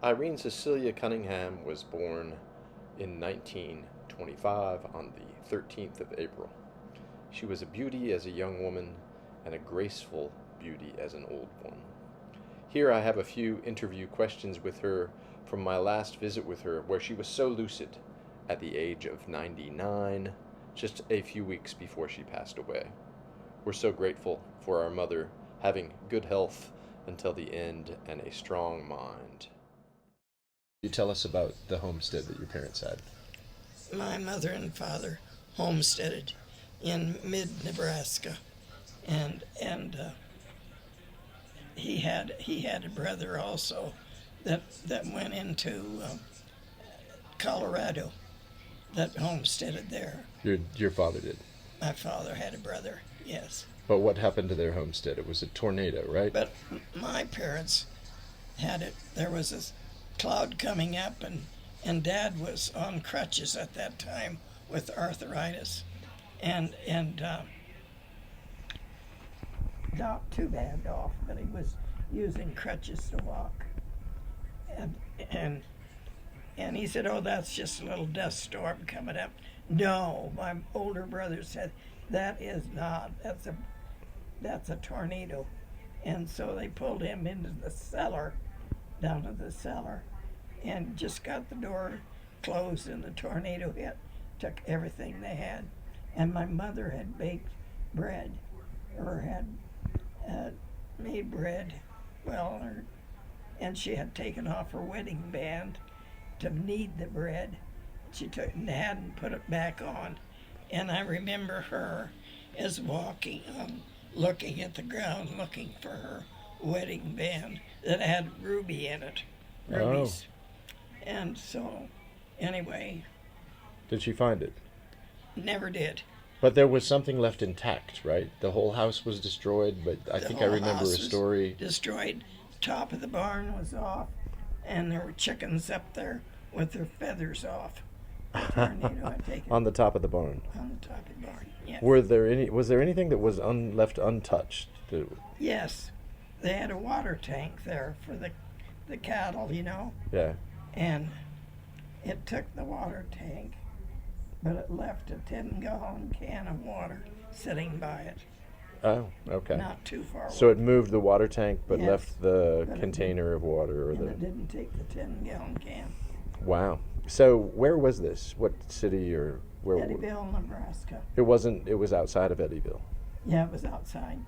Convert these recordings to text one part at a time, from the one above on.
Irene Cecilia Cunningham was born in 1925 on the 13th of April. She was a beauty as a young woman and a graceful beauty as an old one. Here I have a few interview questions with her from my last visit with her, where she was so lucid at the age of 99, just a few weeks before she passed away. We're so grateful for our mother having good health until the end and a strong mind. You tell us about the homestead that your parents had. My mother and father homesteaded in mid-Nebraska, and he had a brother also that went into Colorado that homesteaded there. Your father did. My father had a brother, yes. But what happened to their homestead? It was a tornado, right? But my parents had it. There was a cloud coming up, and Dad was on crutches at that time with arthritis, and not too bad off, but he was using crutches to walk, and he said, "Oh, that's just a little dust storm coming up." No, my older brother said, "That is not. That's a tornado," and so they pulled him into the cellar, down to the cellar, and just got the door closed, and the tornado hit, took everything they had. And my mother had baked bread, or had made bread, and she had taken off her wedding band to knead the bread. She took and hadn't put it back on. And I remember her as walking looking at the ground, looking for her wedding band that had ruby in it, rubies. And so, anyway. Did she find it? Never did. But there was something left intact, right? The whole house was destroyed, but I think I remember a story. Destroyed. Top of the barn was off, and there were chickens up there with their feathers off. Tornado had taken On the top of the barn. on the top of the barn. Yes. Was there anything that was left untouched? Yes, they had a water tank there for the cattle, Yeah. and it took the water tank, but it left a 10-gallon can of water sitting by it, Oh, okay. not too far So away. it moved the water tank, but Yes, left the but it container of water, or And the. it didn't take the 10-gallon can. Wow. So where was this? What city or where? Eddyville, Nebraska. It wasn't. It was outside of Eddyville. Yeah, it was outside.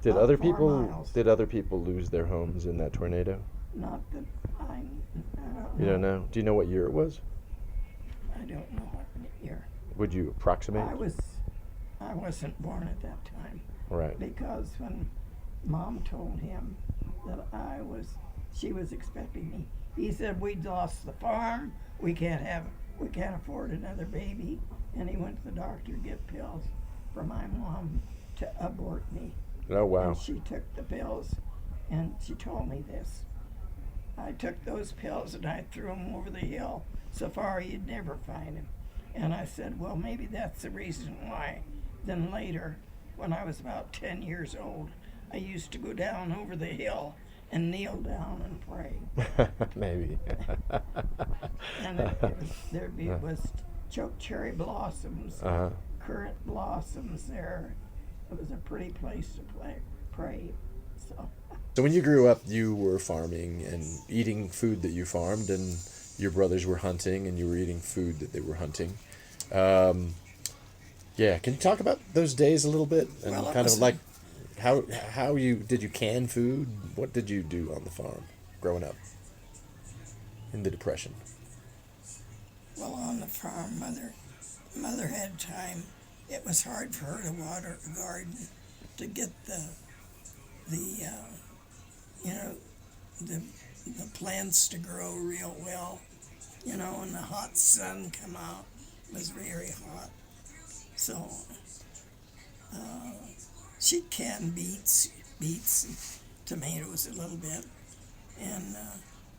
Did About other 4 people? miles. Did other people lose their homes in that tornado? Not that I don't know. You don't know. Do you know what year it was? I don't know what year. Would you approximate? I wasn't born at that time, Right. because when Mom told him that she was expecting me, he said, "We'd lost the farm. We can't afford another baby," and he went to the doctor to get pills for my mom to abort me. Oh wow. And she took the pills, and she told me this. I took those pills and I threw them over the hill so far you'd never find them. And I said, well, maybe that's the reason why. Then later, when I was about 10 years old, I used to go down over the hill and kneel down and pray. Maybe. And it was choke cherry blossoms, Uh-huh. currant blossoms there. It was a pretty place to pray. So when you grew up, you were farming and eating food that you farmed, and your brothers were hunting, and you were eating food that they were hunting. Yeah, can you talk about those days a little bit, and Well, it kind of was- like how did you can food? What did you do on the farm growing up in the Depression? Well, on the farm, mother had time. It was hard for her to water the garden, to get the plants to grow real well, and the hot sun come out. It was very hot. So she canned beets and tomatoes a little bit, and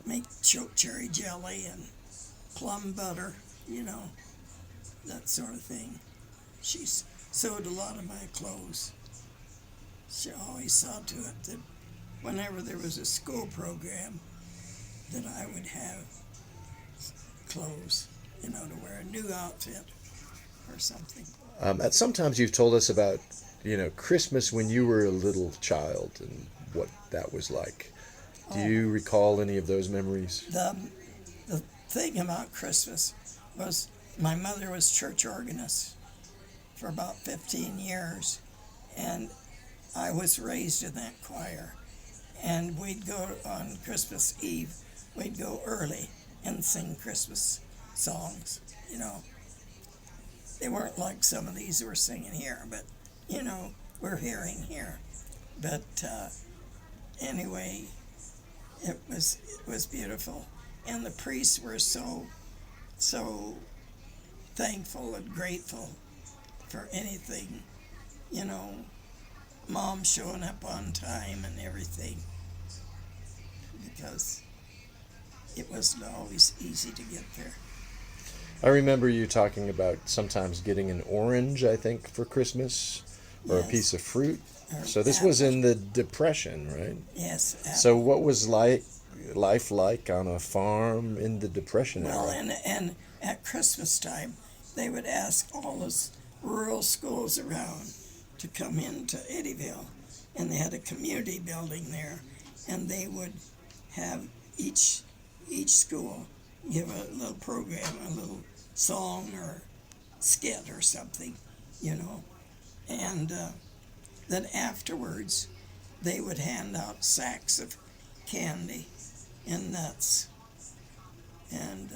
make choke cherry jelly and plum butter, that sort of thing. She sewed a lot of my clothes. She always saw to it that whenever there was a school program, that I would have clothes, to wear a new outfit or something. Sometimes you've told us about, Christmas when you were a little child and what that was like. Do Oh, you recall any of those memories? the thing about Christmas was my mother was church organist for about 15 years, and I was raised in that choir. And we'd go on Christmas Eve, we'd go early and sing Christmas songs. They weren't like some of these we're singing here, but, we're hearing here. But anyway, it was beautiful. And the priests were so thankful and grateful for anything, Mom showing up on time and everything, because it wasn't always easy to get there. I remember you talking about sometimes getting an orange, I think, for Christmas, or a Yes. piece of fruit. Or So this was apple. in the Depression, right? Yes, apple. So what was life like on a farm in the Depression Well, era? and at Christmas time, they would ask all those rural schools around to come into Eddyville, and they had a community building there, and they would have each school give a little program, a little song or skit or something, and then afterwards they would hand out sacks of candy and nuts and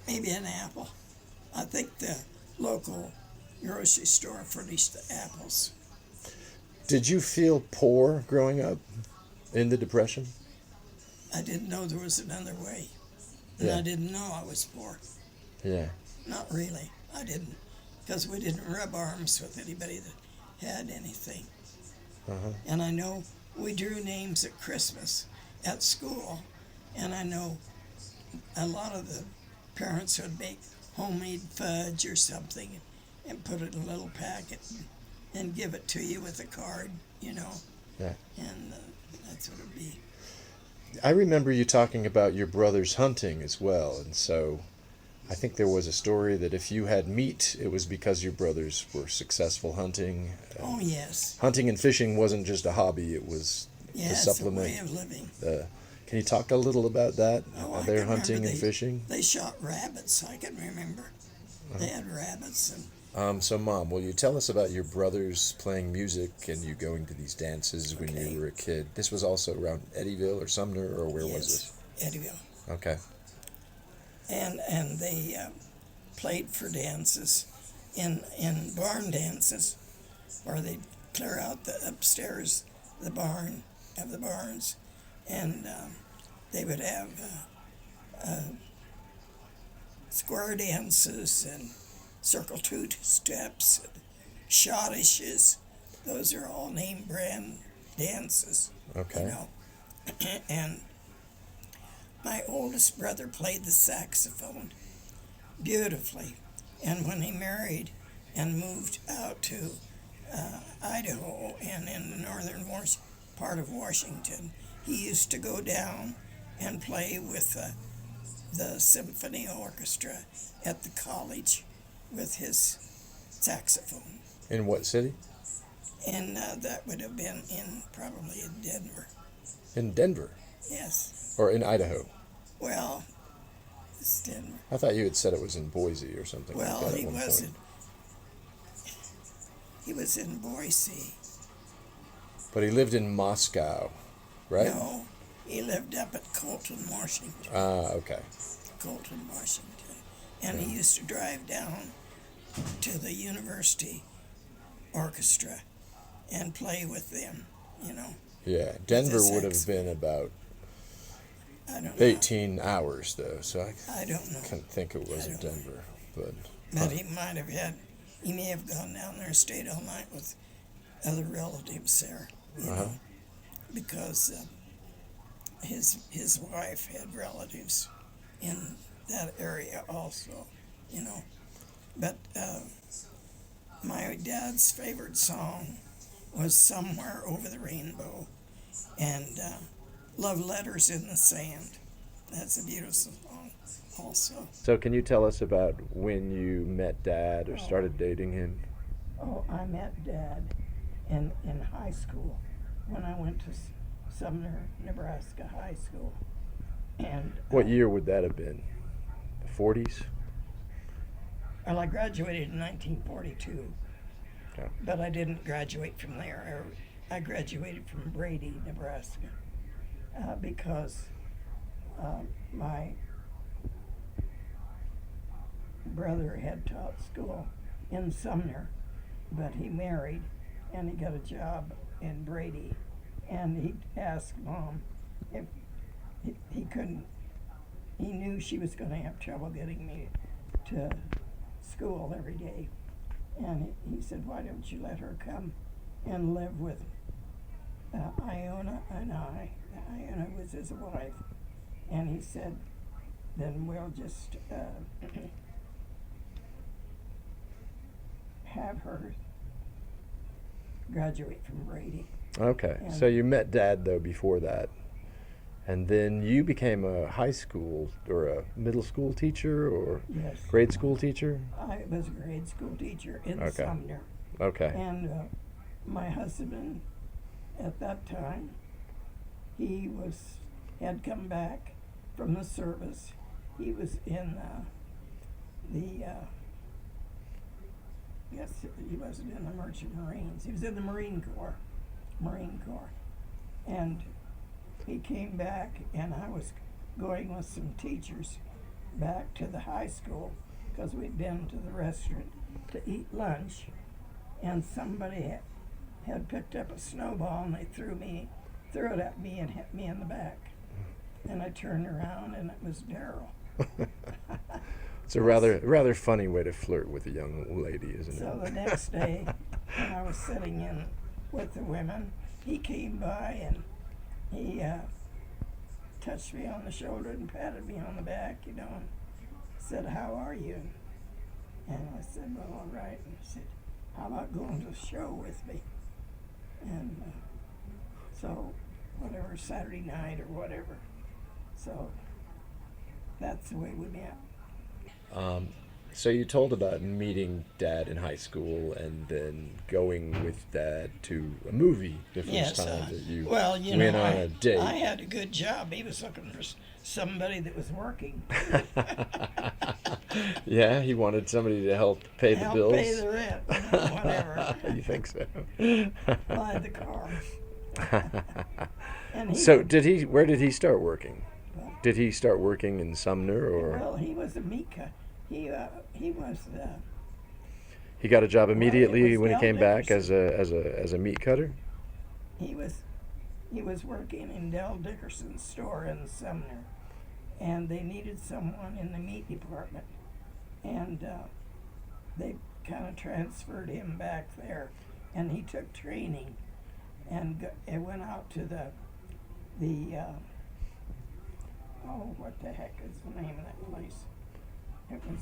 maybe an apple. I think the local grocery store furnished the apples. Did you feel poor growing up in the Depression? I didn't know there was another way. And Yeah. I didn't know I was poor. Yeah. Not really. I didn't. Because we didn't rub arms with anybody that had anything. Uh-huh. And I know we drew names at Christmas at school. And I know a lot of the parents would make homemade fudge or something and put it in a little packet and give it to you with a card, Yeah. And that's what it would be. I remember you talking about your brothers hunting as well, and so I think there was a story that if you had meat, it was because your brothers were successful hunting. Oh, yes. Hunting and fishing wasn't just a hobby; it was Yeah, a it's a supplement. way of living. Can you talk a little about that? Oh, I Their can hunting remember and fishing. They shot rabbits, I can remember. They had rabbits. So, Mom, will you tell us about your brothers playing music and you going to these dances when Okay. you were a kid? This was also around Eddyville or Sumner, or where was Yes, Eddyville. this? Okay. And they played for dances in barn dances, where they'd clear out the upstairs, the barn of the barns, and they would have square dances and circle two steps, and schottisches. Those are all name brand dances. Okay. And my oldest brother played the saxophone beautifully. And when he married and moved out to Idaho and in the northern part of Washington, he used to go down and play with the symphony orchestra at the college with his saxophone. In what city? And that would have been probably in Denver. In Denver. Yes. Or in Idaho. Well, it's Denver. I thought you had said it was in Boise or something Well, like that he at one wasn't. point. He was in Boise. But he lived in Moscow, right? No, he lived up at Colton, Washington. Ah, okay. Colton, Washington. And he used to drive down to the university orchestra and play with them, Yeah, Denver the would have sax. been about I don't know. 18 hours, though, so I I don't know. can't think it was I don't Denver. But But he may have gone down there and stayed all night with other relatives there, because his wife had relatives in that area also, But my dad's favorite song was "Somewhere Over the Rainbow," and Love Letters in the Sand. That's a beautiful song also. So, can you tell us about when you met Dad or Oh, started dating him? oh, I met Dad in high school when I went to Sumner, Nebraska High School. And What year would that have been? The 40s? well, I graduated in 1942, Okay. but I didn't graduate from there. I graduated from Brady, Nebraska, because my brother had taught school in Sumner, but he married and he got a job in Brady. And he asked Mom if he couldn't, he knew she was going to have trouble getting me to school every day. And he said, why don't you let her come and live with Iona and I? Iona was his wife. And he said, then we'll just have her graduate from Brady. Okay. And So you met Dad though before that, and then you became a high school or a middle school teacher or yes, grade school teacher. I was a grade school teacher in Okay. Sumner. Okay. And my husband at that time, he had come back from the service. He was in yes, he wasn't in the Merchant Marines. He was in the Marine Corps. And he came back, and I was going with some teachers back to the high school because we'd been to the restaurant to eat lunch, and somebody had picked up a snowball and they threw it at me and hit me in the back. And I turned around and it was Daryl. It's a rather funny way to flirt with a young lady, isn't it? So the next day, when I was sitting in with the women, he came by and he touched me on the shoulder and patted me on the back, and said, how are you? And I said, well, all right. And he said, how about going to the show with me? And so, whatever, Saturday night or whatever. So, that's the way we met. So you told about meeting Dad in high school and then going with Dad to a movie the first Yes, time that you well, went on a date. I had a good job. He was looking for somebody that was working. Yeah, he wanted somebody to help pay the Help bills. pay the rent, whatever. You think so? Buy the car. And So would- where did he start working? Did he start working in Sumner, or Well, he was a meat cut. He was. he got a job immediately was when he Del came back Dickerson. as a meat cutter? He was working in Del Dickerson's store in Sumner, and they needed someone in the meat department, and they kind of transferred him back there, and he took training, and went out to the what the heck is the name of that place? It was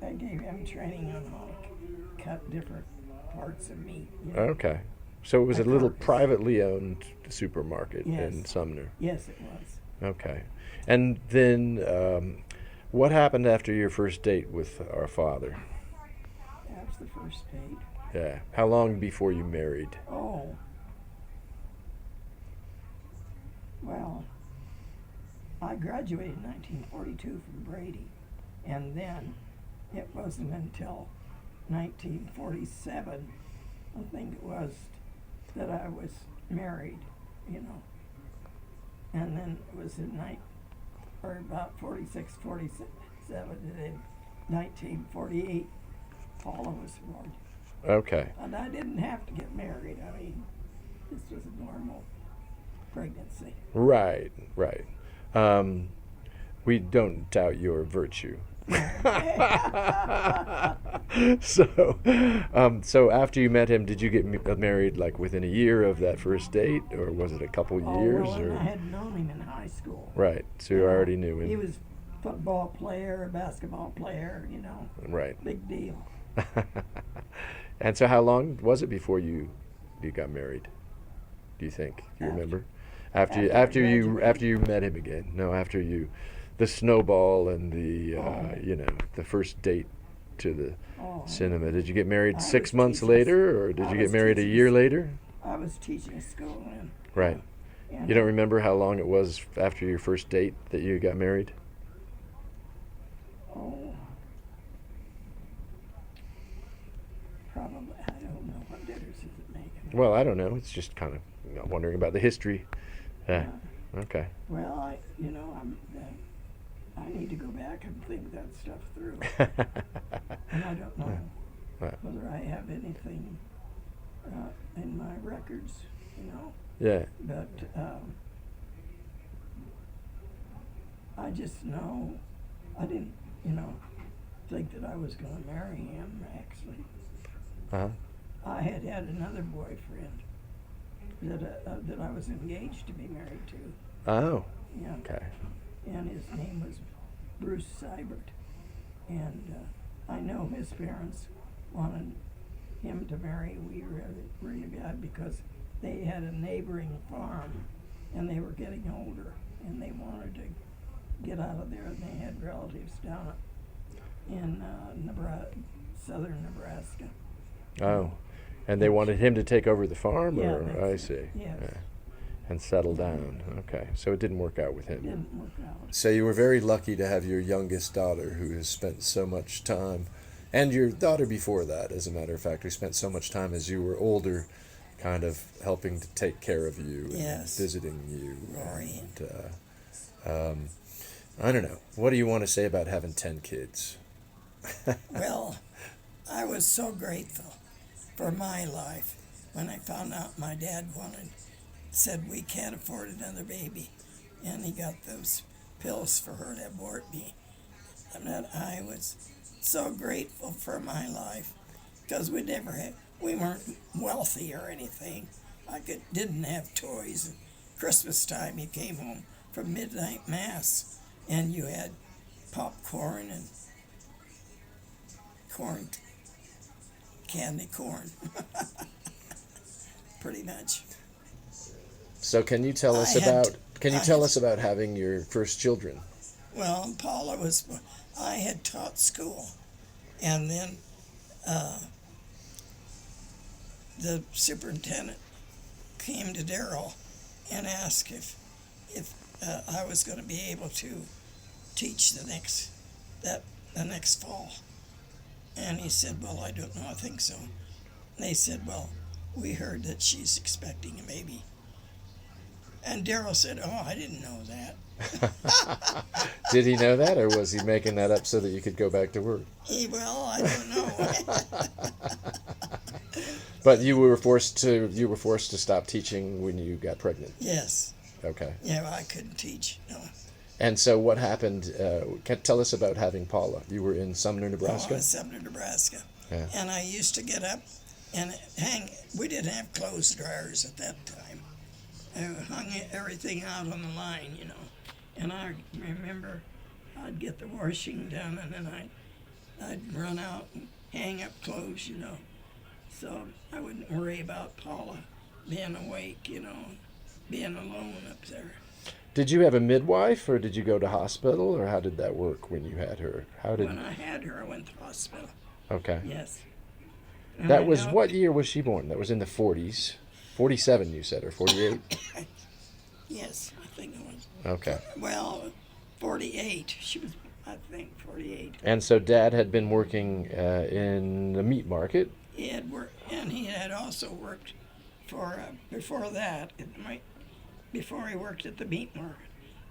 they gave him training on how to cut different parts of meat. Okay. So it was a A little carcass. privately owned supermarket in Yes. Sumner. Yes, it was. Okay. And then what happened after your first date with our father? That was the first date. Yeah. How long before you married? Oh. Well, I graduated in 1942 from Brady, and then it wasn't until 1947, I think it was, that I was married, And then it was about 46, 47, and in 1948, Paula was born. Okay. And I didn't have to get married. I mean, this was a normal pregnancy. Right. We don't doubt your virtue. So after you met him, did you get married like within a year of that first date, or was it a couple years? Well, or I had known him in high school. Right. So you already knew him. He was a football player, a basketball player, Right. big deal. And so how long was it before you got married? Do you think? Do you After. remember? After After I after you graduated. met him again. No, after the snowball and Oh, the first date to the oh, cinema. Did you get married I was 6 months teaching. later, or did I you get was married a teaching. year later? I was teaching school, and Right. and You don't remember how long it was after your first date that you got married? oh, probably I don't know what difference does it make. Well, I don't know. It's just kind of wondering about the history. Yeah. Yeah. Okay. Well, I need to go back and think that stuff through, and I don't know Right. whether I have anything in my records, Yeah. but I just know I didn't, think that I was going to marry him. Actually, Uh-huh. I had another boyfriend that I was engaged to be married to. Oh. Yeah, Okay. and his name was Bruce Seibert, and I know his parents wanted him to marry we really bad because they had a neighboring farm, and they were getting older, and they wanted to get out of there, and they had relatives down in Nebraska, southern Nebraska. Oh. And they wanted him to take over the farm, Yeah, or I that's see. it. Yes. Yeah. And settle down. Okay. So it didn't work out with him. Didn't work out. So you were very lucky to have your youngest daughter who has spent so much time, and your daughter before that, as a matter of fact, who spent so much time as you were older, kind of helping to take care of you and Yes. visiting you. Rory. And, I don't know. What do you want to say about having 10 kids? Well, I was so grateful for my life when I found out my dad said we can't afford another baby, and he got those pills for her to abort me, and that I was so grateful for my life because we weren't wealthy or anything. Didn't have toys. And Christmas time, you came home from midnight mass, and you had popcorn and candy corn, pretty much. So can you tell us I had about can you I tell had us about having your first children? Well, I had taught school, and then the superintendent came to Darrell and asked if I was going to be able to teach the next fall. And he said, well, I don't know, I think so. And they said, well, we heard that she's expecting a baby. And Darrell said, oh, I didn't know that. Did he know that, or was he making that up so that you could go back to work? Well, I don't know. But you were forced to stop teaching when you got pregnant. Yes. Okay. Yeah, I couldn't teach. No. And so what happened? Tell us about having Paula. You were in Sumner, Oh, I Nebraska? was Sumner, Nebraska. Yeah. And I used to get up and we didn't have clothes dryers at that time. I hung everything out on the line, And I remember I'd get the washing done, and then I'd run out and hang up clothes, So I wouldn't worry about Paula being awake, being alone up there. Did you have a midwife, or did you go to hospital, or how did that work when you had her? When I had her, I went to hospital. Okay. Yes. And That I was know- what year was she born? That was in the 40s. 47, you said, or 48? Yes, I think it was. Okay. Well, 48. She was, I think, 48. And so Dad had been working in the meat market. He had worked, and he had also worked for, before that, before he worked at the meat market,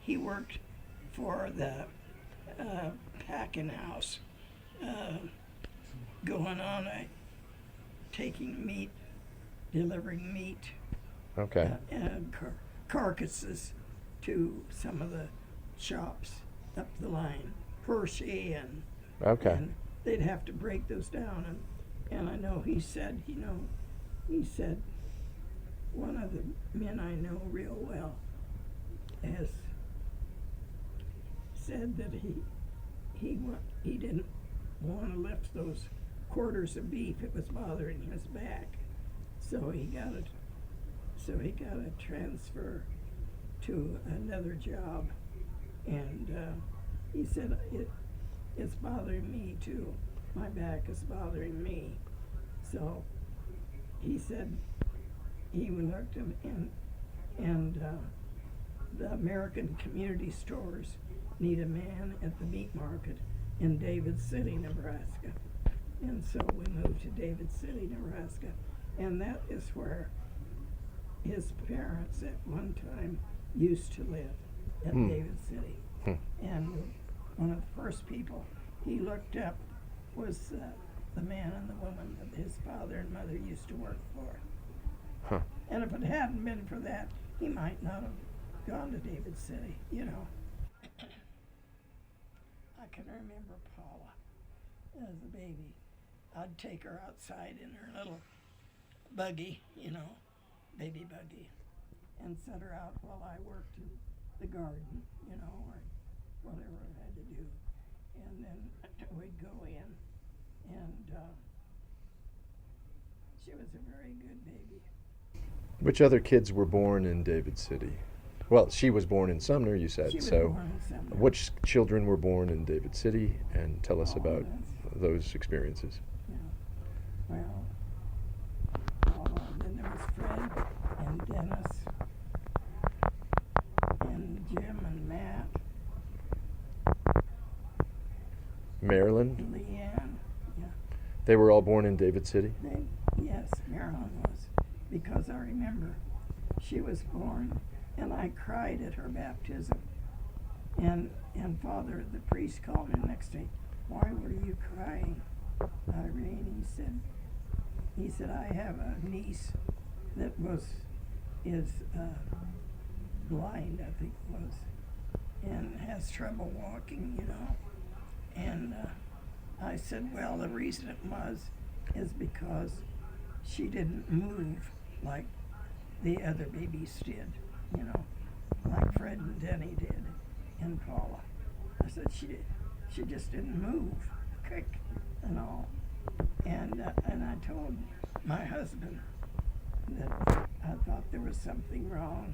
he worked for the packing house, going on, taking meat, delivering meat, Okay. and carcasses to some of the shops up the line, Hershey Okay. and they'd have to break those down. And I know he said, one of the men I know real well has said that he didn't want to lift those quarters of beef. It was bothering his back, so he got a transfer to another job, and he said, it's bothering me too. My back is bothering me. So he said he looked him in, and the American community stores need a man at the meat market in David City, Nebraska. And so we moved to David City, Nebraska. And that is where his parents at one time used to live, at David City. And one of the first people he looked up was the man and the woman that his father and mother used to work for. And if it hadn't been for that, he might not have gone to David City, you know. I can remember Paula as a baby. I'd take her outside in her little buggy, you know, baby buggy, and set her out while I worked in the garden, you know, or whatever I had to do. And then we'd go in, and she was a very good baby. Which other kids were born in David City? Well, she was born in Sumner, you said. She was so born in Sumner. which children were born in David City? And tell us about those experiences. Yeah. Well, then there was Fred and Dennis and Jim and Matt. Marilyn? Leanne. Yeah. They were all born in David City? Yes, Marilyn was. Because I remember she was born and I cried at her baptism. And Father, the priest, called me the next day. Why were you crying, Irene? He said, I have a niece that is blind, I think it was, and has trouble walking, you know. And I said, well, the reason it is because she didn't move like the other babies did, you know, like Fred and Denny did, and Paula. I said she just didn't move quick and all. And I told my husband that I thought there was something wrong,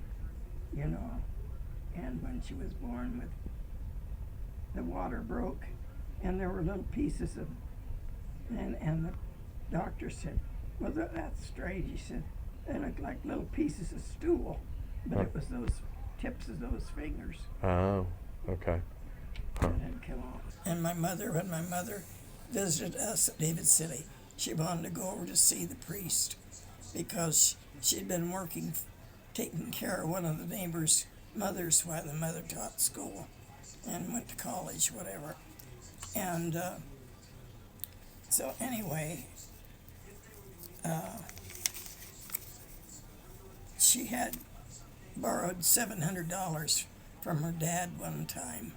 you know. And when she was born, the water broke, and there were little pieces of, and the doctor said, well, that's strange. He said, they looked like little pieces of stool, but it was those tips of those fingers. Oh, okay. That had come off. And when my mother visited us at David City, she wanted to go over to see the priest because she'd been working, taking care of one of the neighbors' mothers while the mother taught school and went to college, whatever. And so anyway, she had borrowed $700 from her dad one time,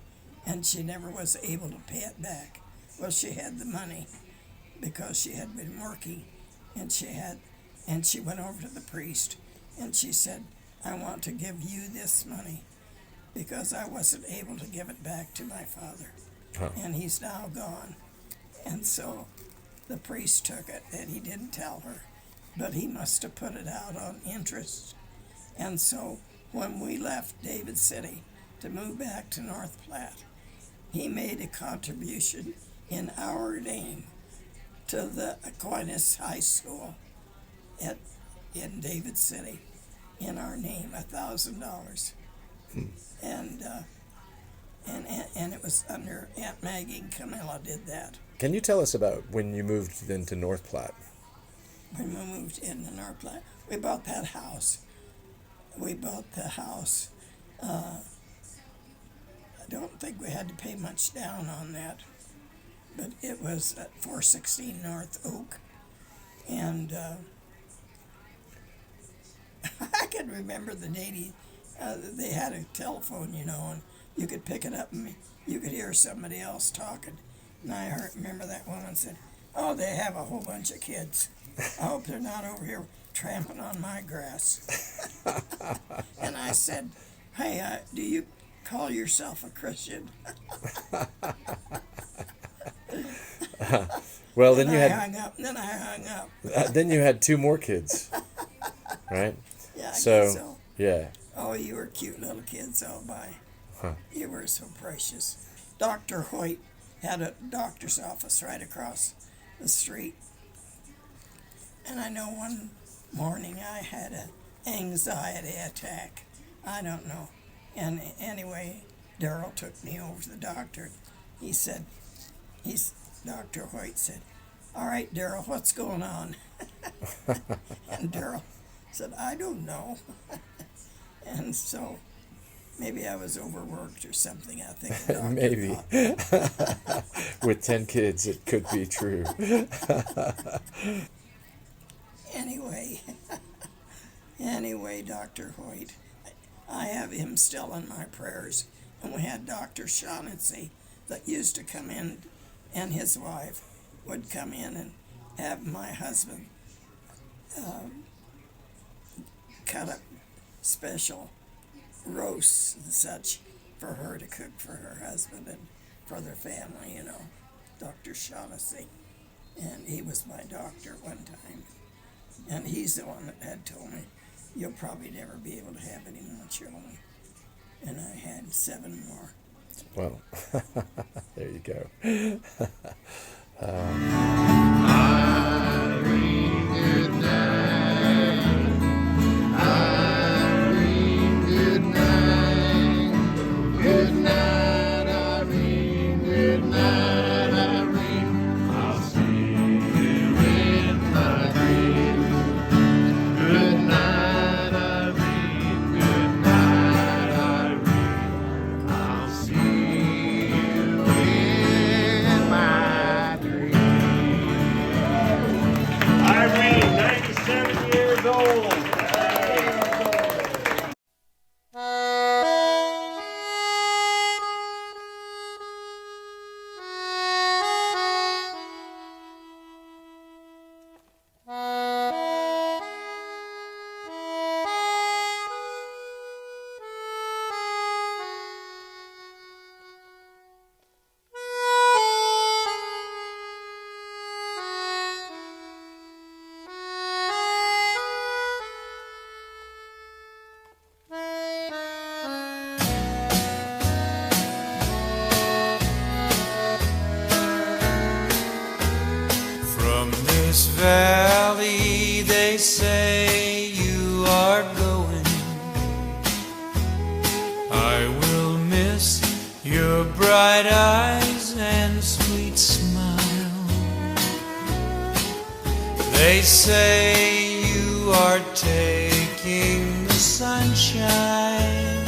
and she never was able to pay it back. Well, she had the money because she had been working, and she went over to the priest, and she said, I want to give you this money because I wasn't able to give it back to my father, and he's now gone. And so the priest took it, and he didn't tell her, but he must have put it out on interest. And so when we left David City to move back to North Platte, he made a contribution in our name to the Aquinas High School in David City, in our name, $1,000. And it was under Aunt Maggie and Camilla did that. Can you tell us about when you moved then to North Platte? When we moved into North Platte, we bought that house. We bought the house. I don't think we had to pay much down on that, but it was at 416 North Oak. And I can remember the day they had a telephone, you know, and you could pick it up and you could hear somebody else talking. And I remember that woman said, oh, they have a whole bunch of kids. I hope they're not over here tramping on my grass. And I said, hey, do you call yourself a Christian? Well, then you had. Then I hung up. Then you had two more kids, right? Yeah, I So, guess so. yeah. Oh, you were cute little kids, oh my. Huh. You were so precious. Dr. Hoyt had a doctor's office right across the street. And I know one morning I had an anxiety attack. I don't know. And anyway, Darrell took me over to the doctor. He said, Dr. Hoyt said, "All right, Darrell, what's going on?" And Darrell said, "I don't know." And so maybe I was overworked or something, I think the doctor Maybe. thought. With 10 kids, it could be true. Anyway, Dr. Hoyt, I have him still in my prayers. And we had Dr. Shaughnessy that used to come in, and his wife would come in and have my husband cut up special roasts and such for her to cook for her husband and for their family, you know, Dr. Shaughnessy. And he was my doctor one time. And he's the one that had told me, "You'll probably never be able to have any more children." And I had 7 more. Well, there you go. Irene, good night. Irene, good night. Good night, Irene. Good night, Irene. I'll see you in my dreams. Good night, Irene. Good night, Irene. I'll see you in my dreams. Irene, 97 years old. From this valley they say you are going. I will miss your bright eyes and sweet smile. They say you are taking the sunshine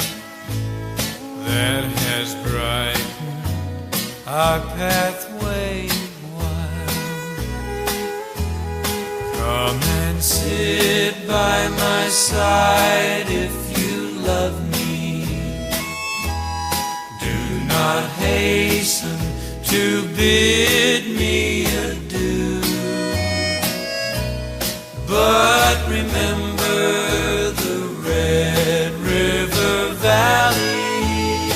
that has brightened our pathway wild. Come and sit by my side if you love me. Do not hasten to bid me adieu, but remember the Red River Valley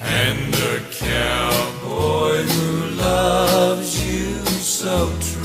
and the cowboy who loves you so true.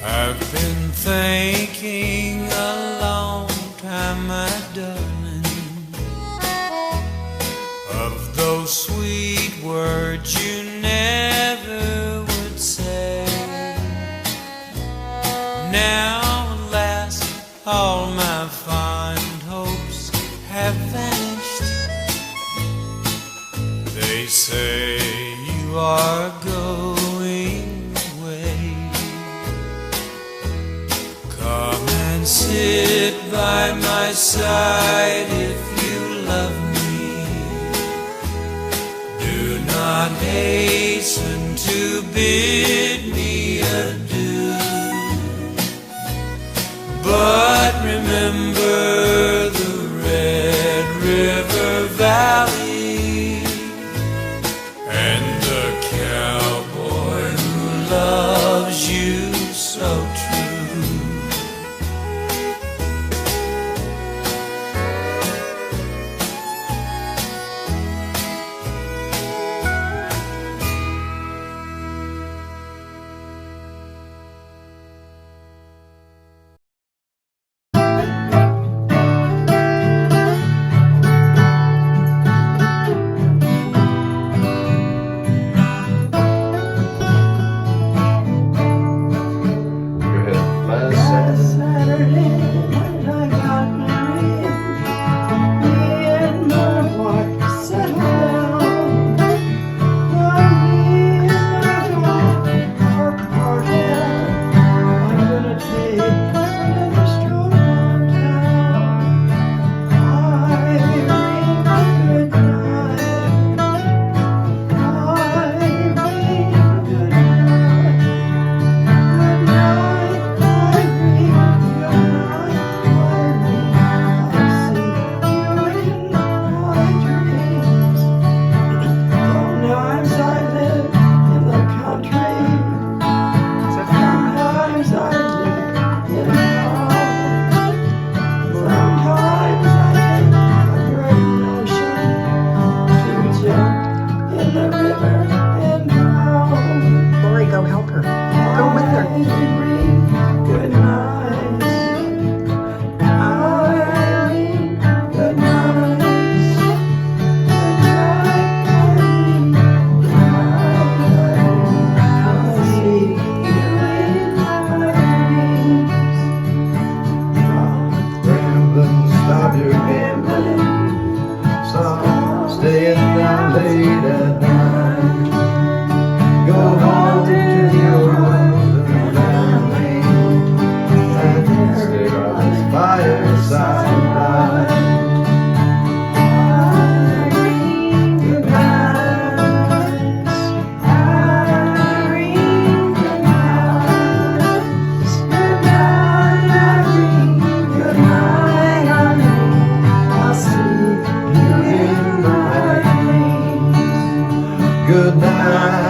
I've been thinking a long time, my darling, of those sweet words you never would say. Now, alas, all my fond hopes have vanished. They say you are going away. Come and sit by my side if you love me. Do not hasten to bid me adieu, but Good night.